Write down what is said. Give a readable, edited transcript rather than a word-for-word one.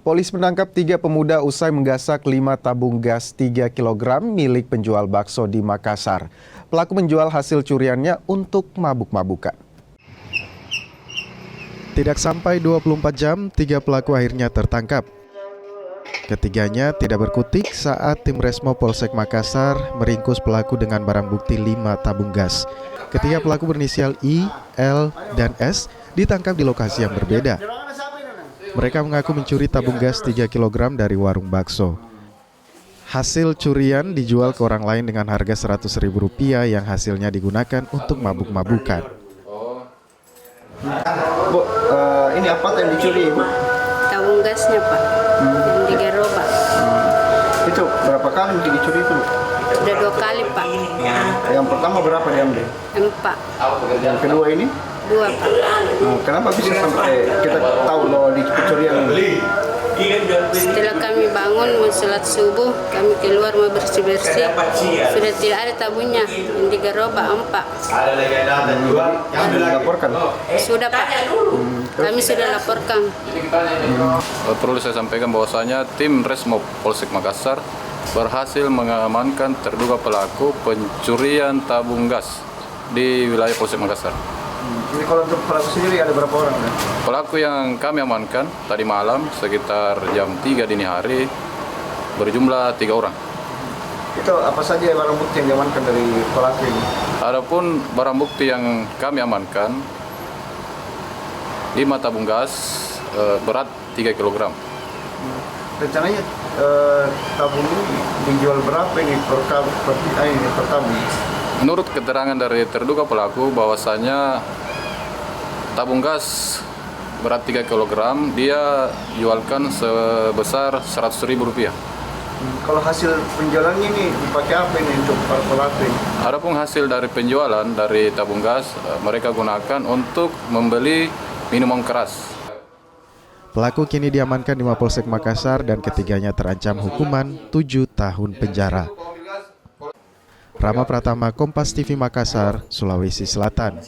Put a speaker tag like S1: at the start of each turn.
S1: Polisi menangkap 3 pemuda usai menggasak 5 tabung gas 3 kg milik penjual bakso di Makassar. Pelaku menjual hasil curiannya untuk mabuk-mabukan. Tidak sampai 24 jam, 3 pelaku akhirnya tertangkap. Ketiganya tidak berkutik saat tim Resmo Polsek Makassar meringkus pelaku dengan barang bukti 5 tabung gas. Ketiga pelaku berinisial I, L, dan S ditangkap di lokasi yang berbeda. Mereka mengaku mencuri tabung gas 3 kg dari warung bakso. Hasil curian dijual ke orang lain dengan harga Rp100.000 yang hasilnya digunakan untuk mabuk-mabukan.
S2: Bu, ini apa yang dicuri, Bu?
S3: Tabung gasnya, Pak, yang di gerobak.
S2: Itu berapa kali mungkin dicuri itu, Bu?
S3: Udah 2 kali, Pak.
S2: Yang pertama berapa diambil?
S3: 4.
S2: Yang kedua ini?
S3: 2, Pak.
S2: Kenapa bisa sampai kita tahu bahwa di pencurian ini?
S3: Setelah kami bangun mau sholat subuh, kami keluar mau bersih-bersih. Sudah tidak ada tabungnya, yang di gerobak 4.
S2: Sudah dilaporkan?
S3: Sudah, Pak. Kami sudah laporkan.
S4: Perlu saya sampaikan bahwasanya tim Resmo Polsek Makassar berhasil mengamankan terduga pelaku pencurian tabung gas di wilayah Polsek Makassar.
S2: Jadi kalau untuk pelaku sendiri ada berapa orang?
S4: Pelaku yang kami amankan tadi malam sekitar jam 3 dini hari berjumlah 3 orang.
S2: Itu apa saja barang bukti yang diamankan dari pelaku ini?
S4: Adapun barang bukti yang kami amankan 5 tabung gas berat 3 kg.
S2: Rencananya tabung ini dijual berapa ini per tabung?
S4: Menurut keterangan dari terduga pelaku bahwasanya tabung gas berat 3 kg dia jualkan sebesar Rp100.000.
S2: Kalau hasil penjualannya ini dipakai apa ini untuk para pelaku ini?
S4: Adapun hasil dari penjualan dari tabung gas mereka gunakan untuk membeli minuman keras.
S1: Pelaku kini diamankan di Mapolsek Makassar dan ketiganya terancam hukuman 7 tahun penjara. Rama Pratama, Kompas TV Makassar, Sulawesi Selatan.